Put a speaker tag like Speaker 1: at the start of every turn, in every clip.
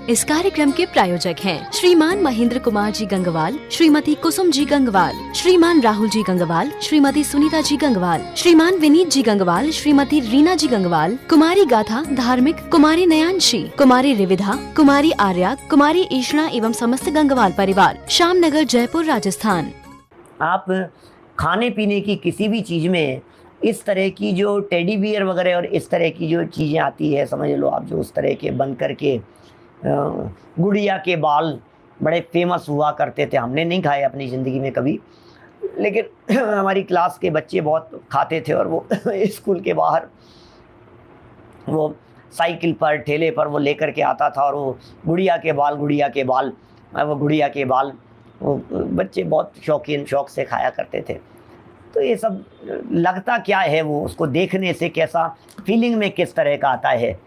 Speaker 1: इस कार्यक्रम के प्रायोजक हैं श्रीमान महेंद्र कुमार जी गंगवाल, श्रीमती कुसुम जी गंगवाल, श्रीमान राहुल जी गंगवाल, श्रीमती सुनीता जी गंगवाल, श्रीमान विनीत जी गंगवाल, श्रीमती रीना जी गंगवाल, कुमारी गाथा धार्मिक, कुमारी नयांशी, कुमारी रिविधा, कुमारी आर्या, कुमारी ईशना एवं समस्त गंगवाल परिवार, श्यामनगर, जयपुर, राजस्थान।
Speaker 2: आप खाने पीने की किसी भी चीज़ में इस तरह की जो टेडी बियर वगैरह और इस तरह की जो चीज़ें आती है, समझ लो आप, जो उस तरह के बन करके गुड़िया के बाल बड़े फेमस हुआ करते थे। हमने नहीं खाए अपनी ज़िंदगी में कभी, लेकिन हमारी क्लास के बच्चे बहुत खाते थे। और वो स्कूल के बाहर वो साइकिल पर, ठेले पर वो लेकर के आता था और वो गुड़िया के बाल, गुड़िया के बाल, वो गुड़िया के बाल, वो बच्चे बहुत शौक से खाया करते थे। तो ये सब लगता क्या है, वो उसको देखने से कैसा फीलिंग में किस तरह का आता है,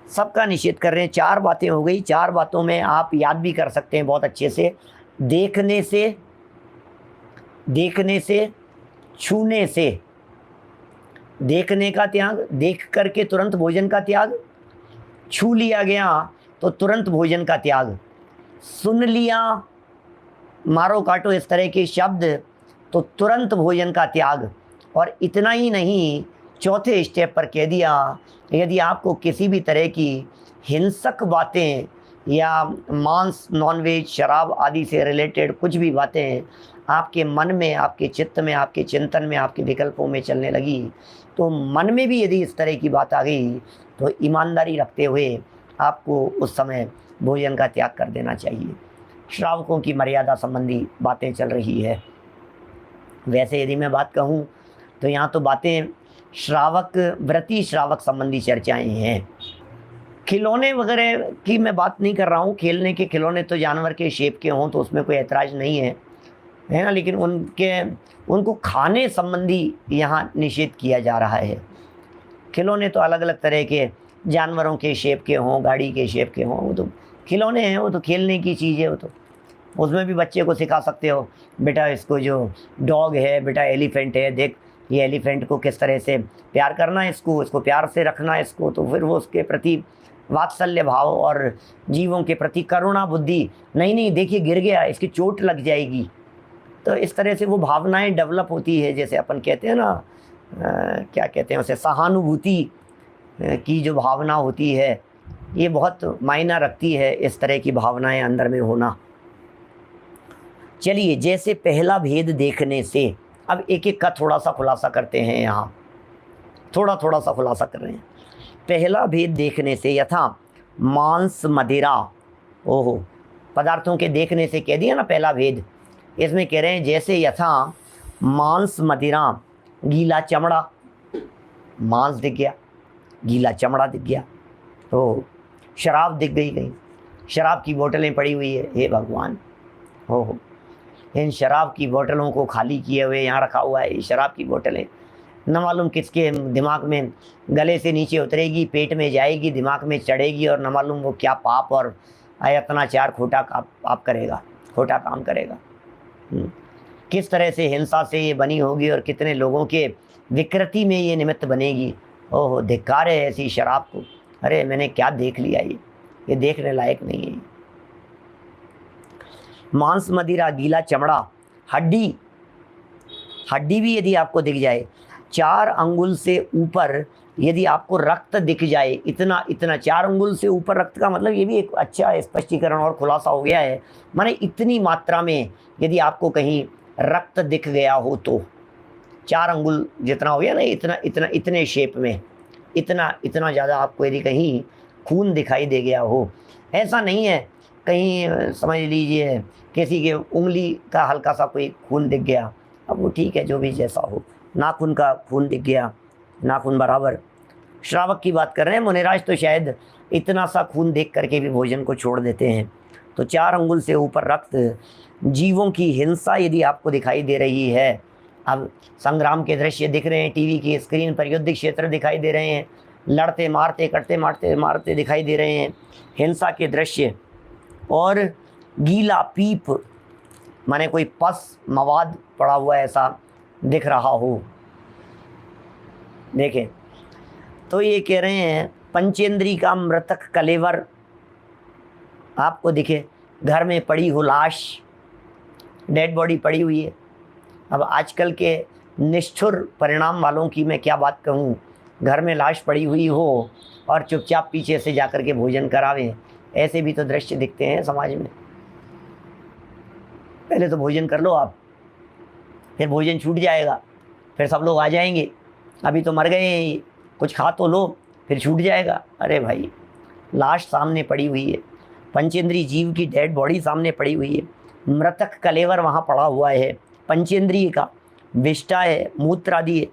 Speaker 2: सबका निषेध कर रहे हैं। 4 बातें हो गई। 4 बातों में आप याद भी कर सकते हैं बहुत अच्छे से। देखने से, छूने से, देखने का त्याग, देख करके तुरंत भोजन का त्याग, छू लिया गया तो तुरंत भोजन का त्याग, सुन लिया, मारो काटो इस तरह के शब्द तो तुरंत भोजन का त्याग। और इतना ही नहीं, चौथे स्टेप पर कह दिया, यदि आपको किसी भी तरह की हिंसक बातें या मांस, नॉनवेज, शराब आदि से रिलेटेड कुछ भी बातें आपके मन में, आपके चित्त में, आपके चिंतन में, आपके विकल्पों में चलने लगी, तो मन में भी यदि इस तरह की बात आ गई तो ईमानदारी रखते हुए आपको उस समय भोजन का त्याग कर देना चाहिए। श्रावकों की मर्यादा संबंधी बातें चल रही है। वैसे यदि मैं बात कहूँ तो यहाँ तो बातें श्रावक, व्रती श्रावक संबंधी चर्चाएं हैं। खिलौने वगैरह की मैं बात नहीं कर रहा हूँ। खेलने के खिलौने तो जानवर के शेप के हों तो उसमें कोई ऐतराज़ नहीं है ना, लेकिन उनको खाने संबंधी यहाँ निषेध किया जा रहा है। खिलौने तो अलग अलग तरह के जानवरों के शेप के हों, गाड़ी के शेप के हों, वो तो खिलौने हैं, वो तो खेलने की चीज़ है। वो तो उसमें भी बच्चे को सिखा सकते हो, बेटा इसको जो डॉग है, बेटा एलिफेंट है, देख ये एलिफेंट को किस तरह से प्यार करना है, इसको प्यार से रखना है इसको, तो फिर वो उसके प्रति वात्सल्य भाव और जीवों के प्रति करुणा बुद्धि, नहीं देखिए गिर गया, इसकी चोट लग जाएगी, तो इस तरह से वो भावनाएं डेवलप होती है। जैसे अपन कहते हैं ना, क्या कहते हैं उसे, सहानुभूति की जो भावना होती है, ये बहुत मायना रखती है, इस तरह की भावनाएं अंदर में होना। चलिए, जैसे पहला भेद देखने से, अब एक एक का थोड़ा सा खुलासा करते हैं। यहाँ थोड़ा सा खुलासा कर रहे हैं। पहला भेद देखने से, यथा मांस मदिरा, ओहो, पदार्थों के देखने से कह दिया ना पहला भेद। इसमें कह रहे हैं जैसे यथा मांस मदिरा, गीला चमड़ा, मांस दिख गया, गीला चमड़ा दिख गया, तो शराब दिख गई, कहीं शराब की बोतलें पड़ी हुई है, हे भगवान, हो इन शराब की बोतलों को खाली किए हुए यहाँ रखा हुआ है। ये शराब की बोतलें न मालूम किसके दिमाग में, गले से नीचे उतरेगी, पेट में जाएगी, दिमाग में चढ़ेगी, और न मालूम वो क्या पाप और अयत्नाचार खोटा काम करेगा। किस तरह से हिंसा से ये बनी होगी और कितने लोगों के विकृति में ये निमित्त बनेगी। ओहो, धिक्कार है ऐसी शराब को। अरे मैंने क्या देख लिया, ये देखने लायक नहीं है। मांस मदिरा, गीला चमड़ा, हड्डी भी यदि आपको दिख जाए, 4 अंगुल से ऊपर यदि आपको रक्त दिख जाए, इतना 4 अंगुल से ऊपर रक्त का मतलब, ये भी एक अच्छा स्पष्टीकरण और खुलासा हो गया है। माने इतनी मात्रा में यदि आपको कहीं रक्त दिख गया हो तो 4 अंगुल जितना हो गया ना, इतने शेप में, इतना ज़्यादा आपको यदि कहीं खून दिखाई दे गया हो, ऐसा नहीं है कहीं समझ लीजिए किसी के उंगली का हल्का सा कोई खून दिख गया, अब वो ठीक है, जो भी जैसा हो, नाखून का खून दिख गया, नाखून बराबर। श्रावक की बात कर रहे हैं, मुनिराज तो शायद इतना सा खून देख करके भी भोजन को छोड़ देते हैं। तो 4 अंगुल से ऊपर रक्त, जीवों की हिंसा यदि आपको दिखाई दे रही है, अब संग्राम के दृश्य दिख रहे हैं, टीवी की स्क्रीन पर युद्ध क्षेत्र दिखाई दे रहे हैं, लड़ते मारते, कटते मारते दिखाई दे रहे हैं, हिंसा के दृश्य, और गीला पीप माने कोई पस मवाद पड़ा हुआ ऐसा दिख रहा हो, देखें तो ये कह रहे हैं पंचेंद्री का मृतक कलेवर आपको दिखे, घर में पड़ी हो लाश, डेड बॉडी पड़ी हुई है। अब आजकल के निष्ठुर परिणाम वालों की मैं क्या बात कहूँ, घर में लाश पड़ी हुई हो और चुपचाप पीछे से जाकर के भोजन करावें, ऐसे भी तो दृश्य दिखते हैं समाज में। पहले तो भोजन कर लो आप, फिर भोजन छूट जाएगा, फिर सब लोग आ जाएंगे, अभी तो मर गए, कुछ खा तो लो, फिर छूट जाएगा। अरे भाई, लाश सामने पड़ी हुई है, पंचेंद्री जीव की डेड बॉडी सामने पड़ी हुई है, मृतक कलेवर वहाँ पड़ा हुआ है, पंचेंद्रिय का विष्टा है, मूत्र आदि है।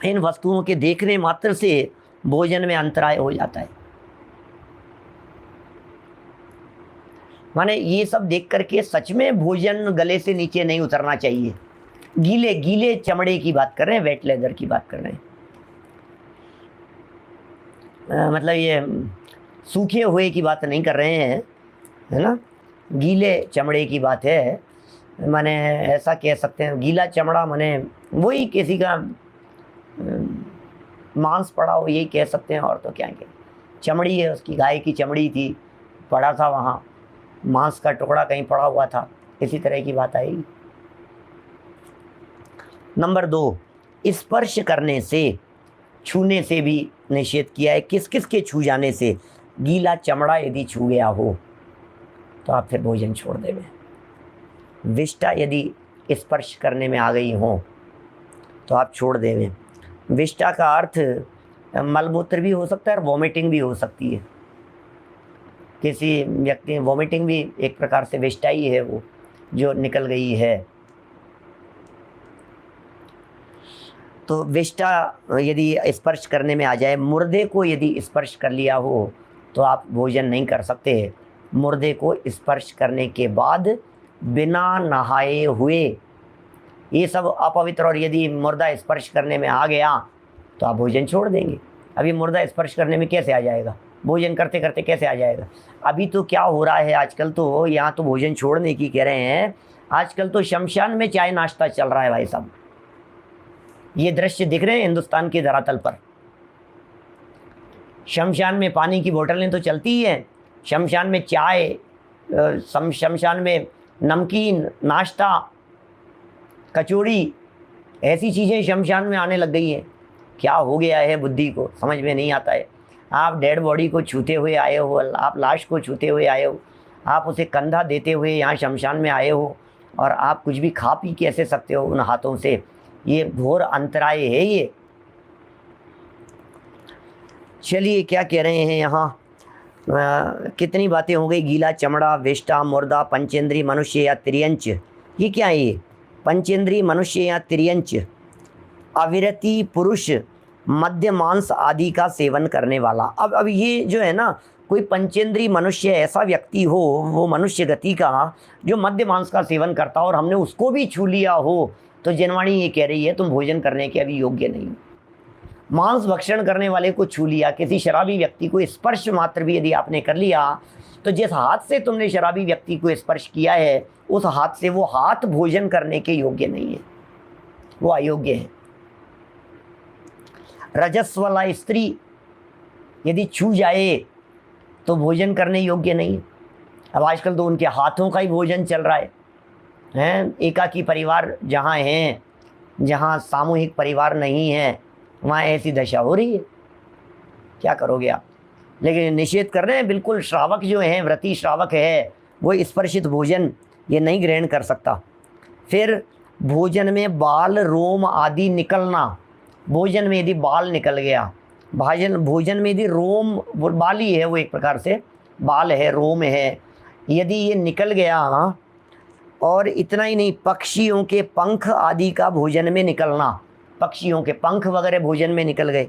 Speaker 2: इन वस्तुओं के देखने मात्र से भोजन में अंतराय हो जाता है। माने ये सब देख करके सच में भोजन गले से नीचे नहीं उतरना चाहिए। गीले गीले चमड़े की बात कर रहे हैं, वेट लेदर की बात कर रहे हैं। मतलब ये सूखे हुए की बात नहीं कर रहे हैं, है ना, गीले चमड़े की बात है। माने ऐसा कह सकते हैं, गीला चमड़ा माने वही किसी का मांस पड़ा हो, यही कह सकते हैं, और तो क्या कहें। चमड़ी है उसकी, गाय की चमड़ी थी, पड़ा था वहाँ, मांस का टुकड़ा कहीं पड़ा हुआ था, इसी तरह की बात आएगी। नंबर 2, स्पर्श करने से, छूने से भी निषेध किया है। किस किस के छू जाने से? गीला चमड़ा यदि छू गया हो तो आप फिर भोजन छोड़ देवें। विष्टा यदि स्पर्श करने में आ गई हो तो आप छोड़ देवें। विष्टा का अर्थ मलमूत्र भी हो सकता है और वॉमिटिंग भी हो सकती है। किसी व्यक्ति वॉमिटिंग भी एक प्रकार से विष्टा ही है, वो जो निकल गई है। तो विष्टा यदि स्पर्श करने में आ जाए, मुर्दे को यदि स्पर्श कर लिया हो तो आप भोजन नहीं कर सकते। मुर्दे को स्पर्श करने के बाद बिना नहाए हुए, ये सब अपवित्र, और यदि मुर्दा स्पर्श करने में आ गया तो आप भोजन छोड़ देंगे। अभी मुर्दा स्पर्श करने में कैसे आ जाएगा? भोजन करते करते कैसे आ जाएगा? अभी तो क्या हो रहा है आजकल, तो यहाँ तो भोजन छोड़ने की कह रहे हैं, आजकल तो शमशान में चाय नाश्ता चल रहा है भाई साहब। ये दृश्य दिख रहे हैं हिंदुस्तान के धरातल पर। शमशान में पानी की बोतलें तो चलती ही हैं, शमशान में चाय, शमशान में नमकीन, नाश्ता, कचौड़ी, ऐसी चीज़ें शमशान में आने लग गई हैं। क्या हो गया है बुद्धि को, समझ में नहीं आता है। आप डेड बॉडी को छूते हुए आए हो, आप लाश को छूते हुए आए हो, आप उसे कंधा देते हुए यहाँ शमशान में आए हो, और आप कुछ भी खा पी कैसे सकते हो उन हाथों से? ये घोर अंतराय है ये। चलिए क्या कह रहे हैं यहाँ, कितनी बातें हो गई। गीला चमड़ा, विष्टा, मुर्दा, पंचेंद्री, मनुष्य या त्रियंच। ये क्या है? ये पंचेंद्री, मनुष्य या त्रियंच, अविरति पुरुष, मध्य मांस आदि का सेवन करने वाला। अब ये जो है ना, कोई पंचेंद्री मनुष्य ऐसा व्यक्ति हो, वो मनुष्य गति का, जो मध्य मांस का सेवन करता हो, और हमने उसको भी छू लिया हो, तो जनवाणी ये कह रही है तुम भोजन करने के अभी योग्य नहीं। मांस भक्षण करने वाले को छू लिया, किसी शराबी व्यक्ति को स्पर्श मात्र भी यदि आपने कर लिया, तो जिस हाथ से तुमने शराबी व्यक्ति को स्पर्श किया है, उस हाथ से वो हाथ भोजन करने के योग्य नहीं है, वो अयोग्य है। रजस्वला स्त्री यदि छू जाए तो भोजन करने योग्य नहीं है। अब आजकल तो उनके हाथों का ही भोजन चल रहा है। एकाकी परिवार जहाँ हैं, जहाँ सामूहिक परिवार नहीं है, वहाँ ऐसी दशा हो रही है। क्या करोगे आप? लेकिन निषेध कर रहे हैं बिल्कुल। श्रावक जो हैं, व्रती श्रावक है, वो स्पर्शित भोजन ये नहीं ग्रहण कर सकता। फिर भोजन में बाल, रोम आदि निकलना। भोजन में यदि बाल निकल गया, भोजन में यदि रोम, बाल ही है वो, एक प्रकार से बाल है, रोम है, यदि ये निकल गया, और इतना ही नहीं, पक्षियों के पंख आदि का भोजन में निकलना। पक्षियों के पंख वगैरह भोजन में निकल गए,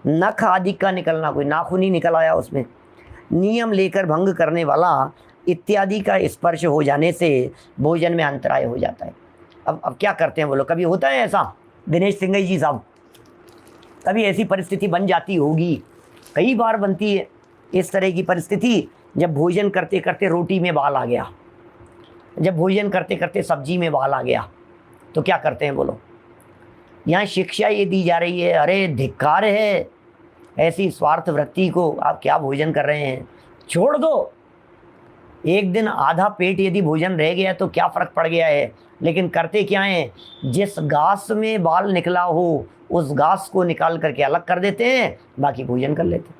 Speaker 2: नख आदि का निकलना, कोई नाखून ही निकल आया उसमें, नियम लेकर भंग करने वाला इत्यादि का स्पर्श हो जाने से भोजन में अंतराय हो जाता है। अब क्या करते हैं वो लोग? कभी होता है ऐसा, दिनेश सिंह जी साहब, कभी ऐसी परिस्थिति बन जाती होगी, कई बार बनती है इस तरह की परिस्थिति, जब भोजन करते करते रोटी में बाल आ गया, जब भोजन करते करते सब्जी में बाल आ गया, तो क्या करते हैं बोलो? यहाँ शिक्षा ये दी जा रही है, अरे धिक्कार है, ऐसी स्वार्थ वृत्ति को आप क्या भोजन कर रहे हैं, छोड़ दो। एक दिन आधा पेट यदि भोजन रह गया तो क्या फ़र्क पड़ गया है, लेकिन करते क्या हैं, जिस घास में बाल निकला हो उस घास को निकाल करके अलग कर देते हैं, बाकी भोजन कर लेते हैं।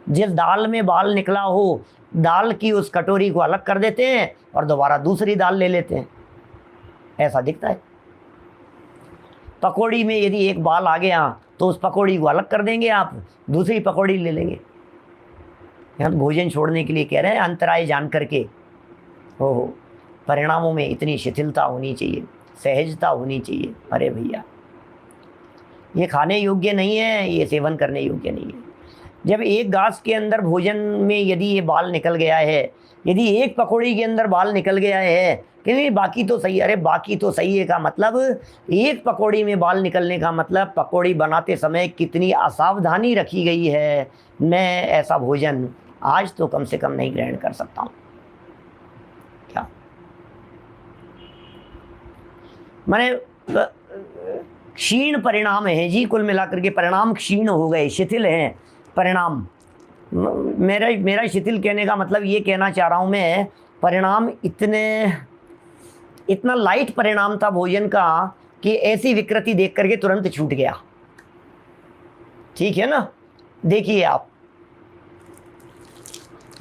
Speaker 2: जिस दाल में बाल निकला हो दाल की उस कटोरी को अलग कर देते हैं और दोबारा दूसरी दाल ले लेते हैं। ऐसा दिखता है। पकौड़ी में यदि एक बाल आ गया तो उस पकौड़ी को अलग कर देंगे, आप दूसरी पकौड़ी ले लेंगे। यहाँ तो भोजन छोड़ने के लिए कह रहे हैं, अंतराय जान करके। ओहो, परिणामों में इतनी शिथिलता होनी चाहिए, सहजता होनी चाहिए। अरे भैया, ये खाने योग्य नहीं है, ये सेवन करने योग्य नहीं है। जब एक घास के अंदर भोजन में यदि ये बाल निकल गया है, यदि एक पकौड़ी के अंदर बाल निकल गया है कि नहीं बाकी तो सही, अरे बाकी तो सही है का मतलब एक पकौड़ी में बाल निकलने का मतलब पकौड़ी बनाते समय कितनी असावधानी रखी गई है। मैं ऐसा भोजन आज तो कम से कम नहीं ग्रहण कर सकता हूँ। क्या माने क्षीण परिणाम है जी, कुल मिलाकर के परिणाम क्षीण हो गए, शिथिल हैं परिणाम। मेरा शिथिल कहने का मतलब ये कहना चाह रहा हूँ मैं, परिणाम इतना लाइट परिणाम था भोजन का कि ऐसी विकृति देख करके तुरंत छूट गया। ठीक है ना। देखिए आप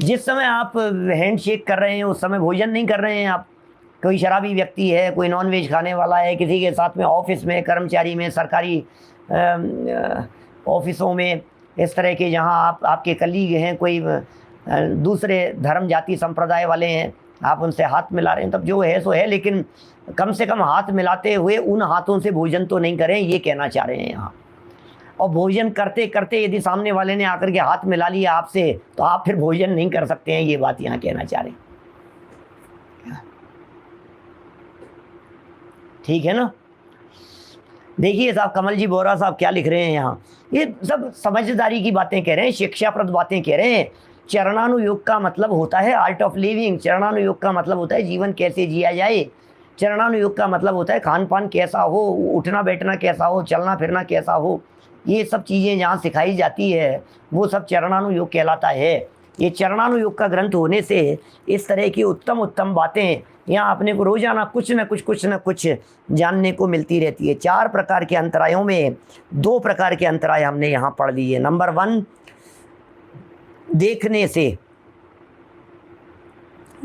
Speaker 2: जिस समय आप हैंडशेक कर रहे हैं उस समय भोजन नहीं कर रहे हैं आप। कोई शराबी व्यक्ति है, कोई नॉनवेज खाने वाला है, किसी के साथ में ऑफिस में कर्मचारी में, सरकारी ऑफिसों में, इस तरह के जहाँ आपके कलीग हैं, कोई दूसरे धर्म जाति संप्रदाय वाले हैं, आप उनसे हाथ मिला रहे हैं, तब जो है सो है, लेकिन कम से कम हाथ मिलाते हुए उन हाथों से भोजन तो नहीं करें, ये कहना चाह रहे हैं यहाँ। और भोजन करते करते यदि सामने वाले ने आकर के हाथ मिला लिया आपसे तो आप फिर भोजन नहीं कर सकते हैं, ये बात यहाँ कहना चाह रहे हैं। ठीक है ना। देखिए साहब, कमल जी बोरा साहब क्या लिख रहे हैं यहाँ, ये सब समझदारी की बातें कह रहे हैं, शिक्षाप्रद बातें कह रहे हैं। चरणानुयोग का मतलब होता है आर्ट ऑफ लिविंग। चरणानुयोग का मतलब होता है जीवन कैसे जिया जाए। चरणानुयोग का मतलब होता है खान पान कैसा हो, उठना बैठना कैसा हो, चलना फिरना कैसा हो। ये सब चीज़ें जहाँ सिखाई जाती है वो सब चरणानुयोग कहलाता है। ये चरणानुयोग का ग्रंथ होने से इस तरह की उत्तम उत्तम बातें यहाँ अपने को रोजाना कुछ न कुछ जानने को मिलती रहती है। 4 प्रकार के अंतरायों में 2 प्रकार के अंतराय हमने यहाँ पढ़ लिए। नंबर 1, देखने से,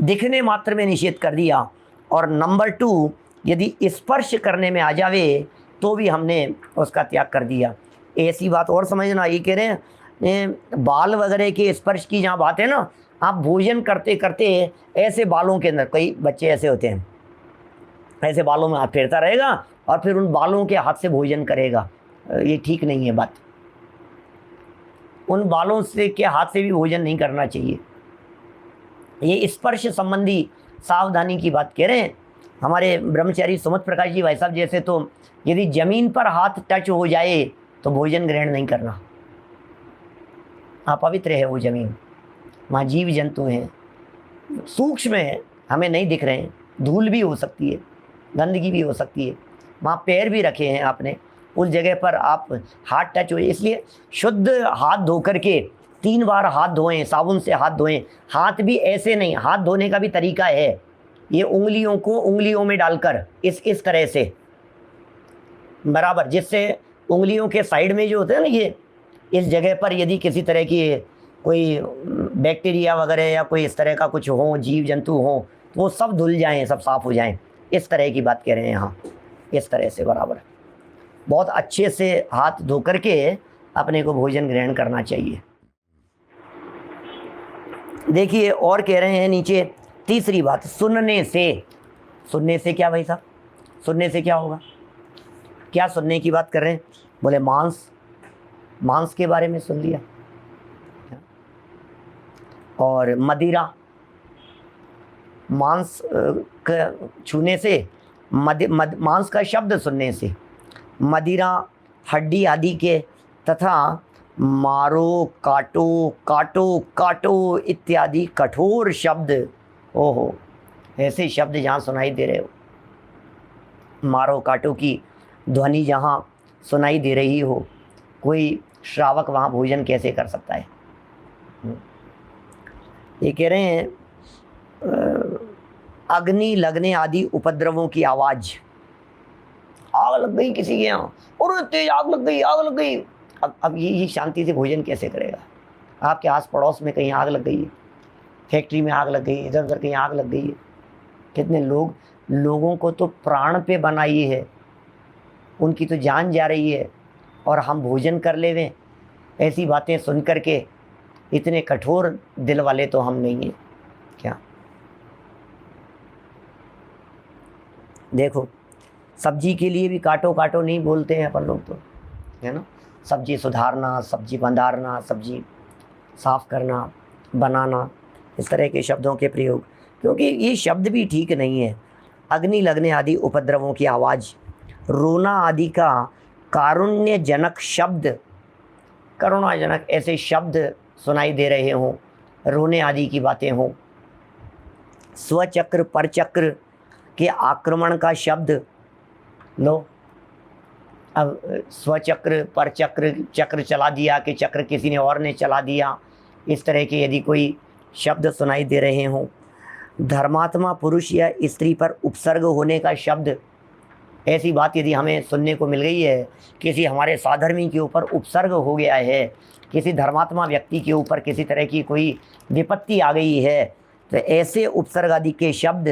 Speaker 2: दिखने मात्र में निषेध कर दिया, और नंबर 2, यदि स्पर्श करने में आ जावे तो भी हमने उसका त्याग कर दिया। ऐसी बात और समझना, ये कह रहे हैं बाल वगैरह के स्पर्श की जहाँ बात है ना, आप भोजन करते करते ऐसे बालों के अंदर, कई बच्चे ऐसे होते हैं, ऐसे बालों में हाथ फेरता रहेगा और फिर उन बालों के हाथ से भोजन करेगा, ये ठीक नहीं है बात। उन बालों से के हाथ से भी भोजन नहीं करना चाहिए। ये स्पर्श संबंधी सावधानी की बात कह रहे हैं। हमारे ब्रह्मचारी सुमत प्रकाश जी भाई साहब जैसे तो यदि ज़मीन पर हाथ टच हो जाए तो भोजन ग्रहण नहीं करना। अपवित्र है वो ज़मीन, वहाँ जीव जंतु हैं, सूक्ष्म है, हमें नहीं दिख रहे हैं, धूल भी हो सकती है, गंदगी भी हो सकती है, वहाँ पैर भी रखे हैं आपने, उस जगह पर आप हाथ टच हो, इसलिए शुद्ध हाथ धो करके 3 बार हाथ धोएं, साबुन से हाथ धोएं। हाथ भी ऐसे नहीं, हाथ धोने का भी तरीका है, ये उंगलियों को उंगलियों में डालकर इस तरह से बराबर, जिससे उंगलियों के साइड में जो होते हैं ना, ये इस जगह पर यदि किसी तरह की कोई बैक्टीरिया वगैरह या कोई इस तरह का कुछ हो, जीव जंतु हो, तो वो सब धुल जाएं, सब साफ़ हो जाएं। इस तरह की बात कह रहे हैं यहाँ, इस तरह से बराबर बहुत अच्छे से हाथ धो करके अपने को भोजन ग्रहण करना चाहिए। देखिए और कह रहे हैं नीचे, तीसरी बात, सुनने से। सुनने से क्या भाई साहब, सुनने से क्या होगा, क्या सुनने की बात कर रहे हैं? बोले मांस के बारे में सुन लिया, और मदिरा, मांस छूने से, मांस का शब्द सुनने से, मदिरा, हड्डी आदि के, तथा मारो, काटो, काटो काटो इत्यादि कठोर शब्द। ओहो, ऐसे शब्द जहाँ सुनाई दे रहे हो, मारो काटो की ध्वनि जहाँ सुनाई दे रही हो, कोई श्रावक वहाँ भोजन कैसे कर सकता है? ये कह रहे हैं अग्नि लगने आदि उपद्रवों की आवाज़, आग लग गई किसी के यहाँ, और तेज आग लग गई, आग लग गई। अब ये शांति से भोजन कैसे करेगा? आपके आस पड़ोस में कहीं आग लग गई है, फैक्ट्री में आग लग गई, इधर उधर कहीं आग लग गई है। कितने लोगों को तो प्राण पे बनाई है, उनकी तो जान जा रही है, और हम भोजन कर ले वें। ऐसी बातें सुन कर के इतने कठोर दिल वाले तो हम नहीं हैं क्या? देखो, सब्जी के लिए भी काटो काटो नहीं बोलते हैं अपन लोग, तो है ना। सब्जी सुधारना, सब्जी बंधारना, सब्जी साफ करना, बनाना, इस तरह के शब्दों के प्रयोग, क्योंकि ये शब्द भी ठीक नहीं है। अग्नि लगने आदि उपद्रवों की आवाज़, रोना आदि का कारुण्यजनक शब्द, करुणाजनक ऐसे शब्द सुनाई दे रहे हों, रोने आदि की बातें हों, स्वचक्र परचक्र के आक्रमण का शब्द लो। अब स्वचक्र परचक्र, चक्र चला दिया कि चक्र किसी ने और ने चला दिया, इस तरह के यदि कोई शब्द सुनाई दे रहे हों, धर्मात्मा पुरुष या स्त्री पर उपसर्ग होने का शब्द, ऐसी बात यदि हमें सुनने को मिल गई है, किसी हमारे साधर्मी के ऊपर उपसर्ग हो गया है, किसी धर्मात्मा व्यक्ति के ऊपर किसी तरह की कोई विपत्ति आ गई है, तो ऐसे उपसर्ग आदि के शब्द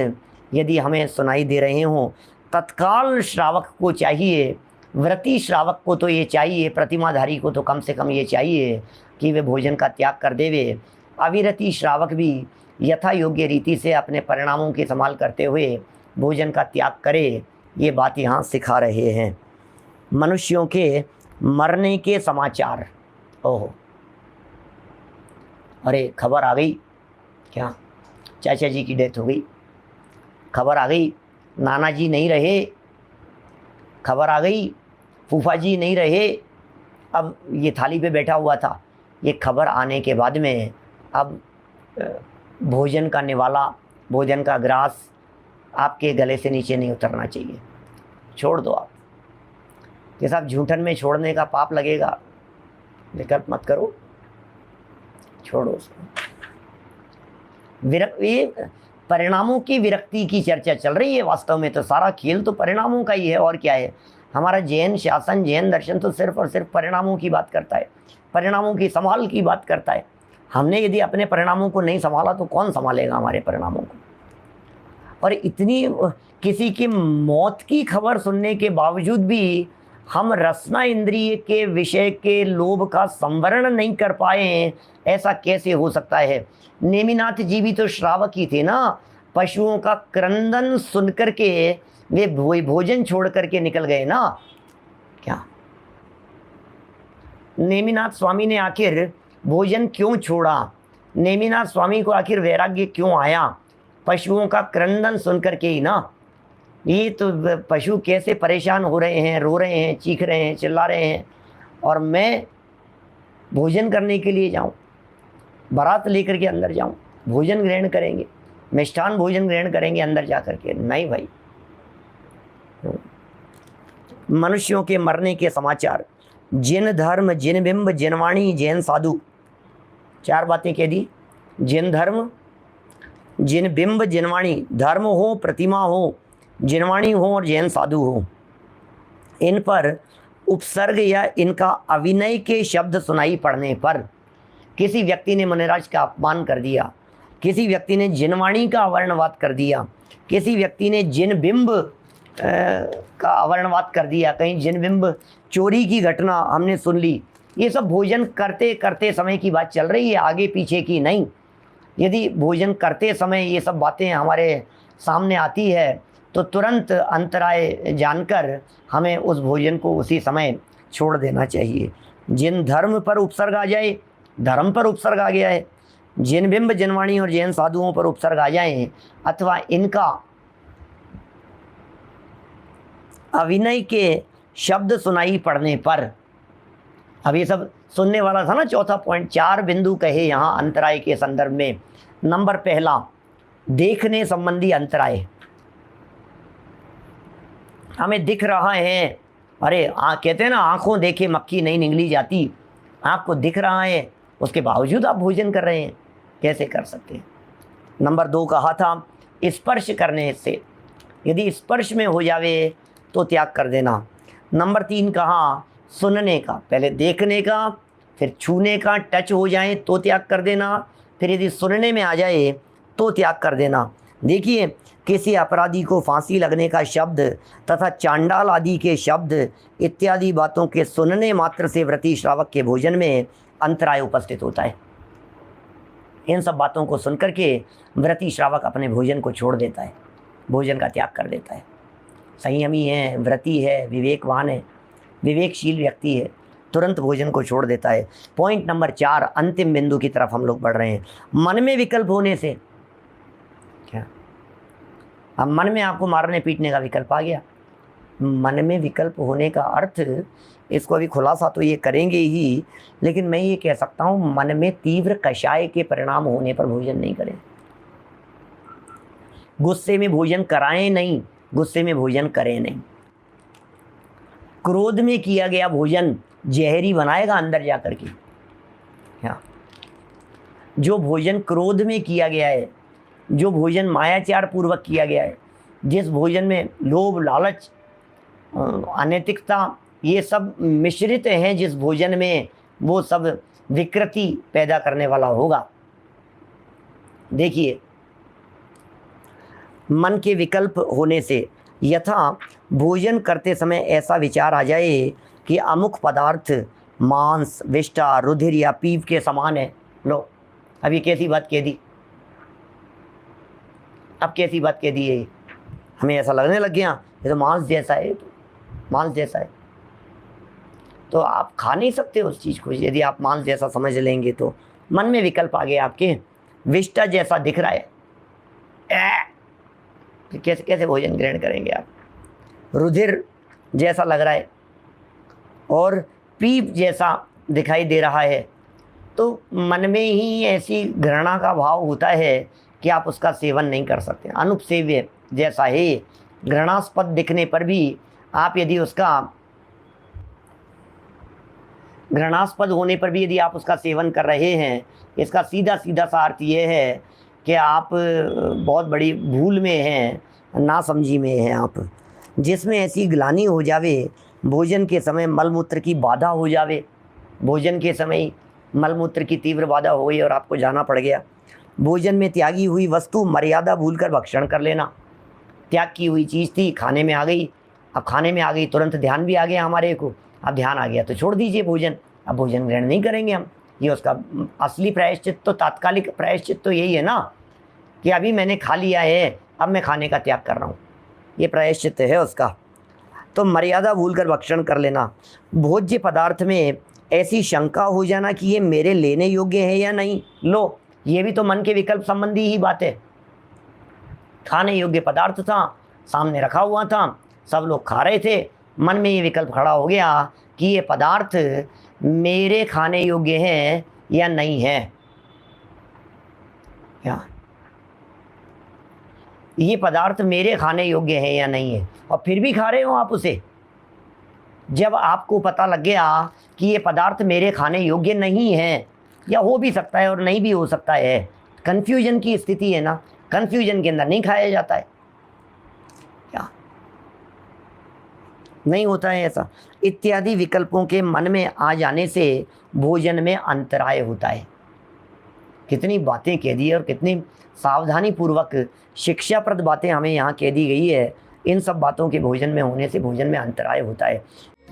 Speaker 2: यदि हमें सुनाई दे रहे हों, तत्काल श्रावक को चाहिए, व्रती श्रावक को तो ये चाहिए, प्रतिमाधारी को तो कम से कम ये चाहिए कि वे भोजन का त्याग कर देवे। अविरति श्रावक भी यथा योग्य रीति से अपने परिणामों की संभाल करते हुए भोजन का त्याग करे, ये बात यहाँ सिखा रहे हैं। मनुष्यों के मरने के समाचार, ओहो, अरे खबर आ गई क्या, चाचा जी की डेथ हो गई, खबर आ गई, नाना जी नहीं रहे, खबर आ गई, फूफा जी नहीं रहे। अब ये थाली पे बैठा हुआ था, ये खबर आने के बाद में अब भोजन का निवाला, भोजन का ग्रास आपके गले से नीचे नहीं उतरना चाहिए, छोड़ दो आप। ये सब झूठन में छोड़ने का पाप लगेगा, विकल्प मत करो, छोड़ो उसको। ये परिणामों की विरक्ति की चर्चा चल रही है, वास्तव में तो सारा खेल तो परिणामों का ही है, और क्या है। हमारा जैन शासन, जैन दर्शन तो सिर्फ और सिर्फ परिणामों की बात करता है, परिणामों की संभाल की बात करता है। हमने यदि अपने परिणामों को नहीं संभाला तो कौन संभालेगा हमारे परिणामों को? और इतनी किसी की मौत की खबर सुनने के बावजूद भी हम रसना इंद्रिय के विषय के लोभ का संवरण नहीं कर पाए, ऐसा कैसे हो सकता है? नेमिनाथ जी भी तो श्रावक ही थे ना, पशुओं का क्रंदन सुन करके वे भोजन छोड़ करके निकल गए ना क्या? नेमिनाथ स्वामी ने आखिर भोजन क्यों छोड़ा? नेमिनाथ स्वामी को आखिर वैराग्य क्यों आया? पशुओं का क्रंदन सुन करके ही ना। ये तो पशु कैसे परेशान हो रहे हैं, रो रहे हैं, चीख रहे हैं, चिल्ला रहे हैं, और मैं भोजन करने के लिए जाऊं, बारात लेकर के अंदर जाऊं, भोजन ग्रहण करेंगे, मिष्ठान भोजन ग्रहण करेंगे अंदर जा करके? नहीं भाई। मनुष्यों के मरने के समाचार, जिन धर्म, जिन बिंब, जिनवाणी, जैन साधु, चार बातें कह दी। जिन धर्म, जिन बिंब, जिनवाणी, धर्म हो, प्रतिमा हो, जिनवाणी हो और जैन साधु हो, इन पर उपसर्ग या इनका अविनय के शब्द सुनाई पड़ने पर किसी व्यक्ति ने मुनिराज का अपमान कर दिया, किसी व्यक्ति ने जिनवाणी का अवर्णवाद कर दिया, किसी व्यक्ति ने जिन बिंब का अवर्णवाद कर दिया, कहीं जिन बिंब चोरी की घटना हमने सुन ली, ये सब भोजन करते करते समय की बात चल रही है, आगे पीछे की नहीं। यदि भोजन करते समय ये सब बातें हमारे सामने आती है तो तुरंत अंतराय जानकर हमें उस भोजन को उसी समय छोड़ देना चाहिए। जिन धर्म पर उपसर्ग आ जाए, धर्म पर उपसर्ग आ गया है, जिन बिंब, जिनवाणी और जैन साधुओं पर उपसर्ग आ जाए, अथवा इनका अविनय के शब्द सुनाई पड़ने पर, अब ये सब सुनने वाला था ना चौथा पॉइंट, चार बिंदु कहे यहाँ अंतराय के संदर्भ में। नंबर पहला, देखने संबंधी अंतराय। हमें दिख रहा है, अरे कहते हैं ना, आंखों देखे मक्खी नहीं निगली जाती, आपको दिख रहा है, उसके बावजूद आप भोजन कर रहे हैं, कैसे कर सकते हैं। नंबर 2 कहा था स्पर्श करने से, यदि स्पर्श में हो जावे तो त्याग कर देना। नंबर 3 कहा सुनने का, पहले देखने का, फिर छूने का, टच हो जाए तो त्याग कर देना, फिर यदि सुनने में आ जाए तो त्याग कर देना। देखिए, किसी अपराधी को फांसी लगने का शब्द तथा चांडाल आदि के शब्द इत्यादि बातों के सुनने मात्र से व्रती श्रावक के भोजन में अंतराय उपस्थित होता है। इन सब बातों को सुनकर के व्रती श्रावक अपने भोजन को छोड़ देता है, भोजन का त्याग कर देता है। संयमी है, व्रती है, विवेकवान है, विवेकशील व्यक्ति है, तुरंत भोजन को छोड़ देता है। पॉइंट नंबर 4, अंतिम बिंदु की तरफ हम लोग बढ़ रहे हैं। मन में विकल्प होने से, क्या अब मन में आपको मारने पीटने का विकल्प आ गया। मन में विकल्प होने का अर्थ, इसको अभी खुलासा तो ये करेंगे ही, लेकिन मैं ये कह सकता हूँ मन में तीव्र कषाय के परिणाम होने पर भोजन नहीं करें। गुस्से में भोजन कराएं नहीं, गुस्से में भोजन करें नहीं। क्रोध में किया गया भोजन जहरी बनाएगा अंदर जाकर के। हाँ, जो भोजन क्रोध में किया गया है, जो भोजन मायाचार पूर्वक किया गया है, जिस भोजन में लोभ, लालच, अनैतिकता ये सब मिश्रित हैं, जिस भोजन में, वो सब विकृति पैदा करने वाला होगा। देखिए, मन के विकल्प होने से, यथा भोजन करते समय ऐसा विचार आ जाए कि अमुक पदार्थ मांस, विष्ठा, रुधिर या पीप के समान है। लो, अभी कैसी बात कह दी, अब कैसी बात कह दी है, हमें ऐसा लगने लग गया ये तो मांस जैसा है, तो मांस जैसा है, तो आप खा नहीं सकते उस चीज़ को। यदि आप मांस जैसा समझ लेंगे तो मन में विकल्प आ गया आपके, विष्ठा जैसा दिख रहा है, तो कैसे कैसे भोजन ग्रहण करेंगे आप। रुधिर जैसा लग रहा है और पीप जैसा दिखाई दे रहा है, तो मन में ही ऐसी घृणा का भाव होता है कि आप उसका सेवन नहीं कर सकते। अनुपसेव्य जैसा है, घृणास्पद दिखने पर भी आप यदि उसका, घृणास्पद होने पर भी यदि आप उसका सेवन कर रहे हैं, इसका सीधा सीधा सा अर्थ ये है कि आप बहुत बड़ी भूल में हैं, नासमझी में हैं आप। जिसमें ऐसी ग्लानि हो जावे, भोजन के समय मलमूत्र की बाधा हो जावे, भोजन के समय मलमूत्र की तीव्र बाधा हो गई और आपको जाना पड़ गया। भोजन में त्यागी हुई वस्तु मर्यादा भूलकर भक्षण कर लेना, त्याग की हुई चीज़ थी, खाने में आ गई, अब खाने में आ गई, तुरंत ध्यान भी आ गया हमारे को, अब ध्यान आ गया तो छोड़ दीजिए भोजन, अब भोजन ग्रहण नहीं करेंगे हम। ये उसका असली प्रायश्चित तो, तात्कालिक प्रायश्चित तो यही है ना कि अभी मैंने खा लिया है, अब मैं खाने का त्याग कर रहा हूँ, ये प्रायश्चित है उसका। तो मर्यादा भूलकर भक्षण कर लेना। भोज्य पदार्थ में ऐसी शंका हो जाना कि ये मेरे लेने योग्य है या नहीं। लो, ये भी तो मन के विकल्प संबंधी ही बात है। खाने योग्य पदार्थ था, सामने रखा हुआ था, सब लोग खा रहे थे, मन में ये विकल्प खड़ा हो गया कि ये पदार्थ मेरे खाने योग्य है या नहीं है। क्या ये पदार्थ मेरे खाने योग्य है या नहीं है, और फिर भी खा रहे हो आप उसे। जब आपको पता लग गया कि ये पदार्थ मेरे खाने योग्य नहीं है, या हो भी सकता है और नहीं भी हो सकता है, कन्फ्यूजन की स्थिति है ना, कन्फ्यूजन के अंदर नहीं खाया जाता है, क्या नहीं होता है ऐसा। इत्यादि विकल्पों के मन में आ जाने से भोजन में अंतराय होता है। कितनी बातें कह दी है और कितनी सावधानी पूर्वक शिक्षाप्रद बातें हमें यहाँ कह दी गई है। इन सब बातों के भोजन में होने से भोजन में अंतराय होता है।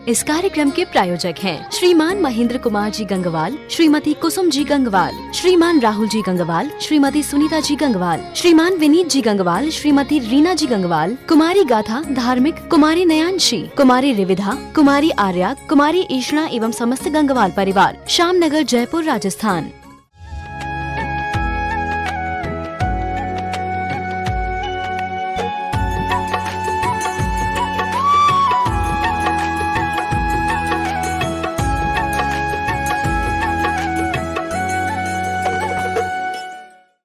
Speaker 1: इस कार्यक्रम के प्रायोजक हैं श्रीमान महेंद्र कुमार जी गंगवाल, श्रीमती कुसुम जी गंगवाल, श्रीमान राहुल जी गंगवाल, श्रीमती सुनीता जी गंगवाल, श्रीमान विनीत जी गंगवाल, श्रीमती रीना जी गंगवाल, कुमारी गाथा धार्मिक, कुमारी नयांशी, कुमारी रिविधा, कुमारी आर्या, कुमारी ईशना एवं समस्त गंगवाल परिवार, श्यामनगर, जयपुर, राजस्थान।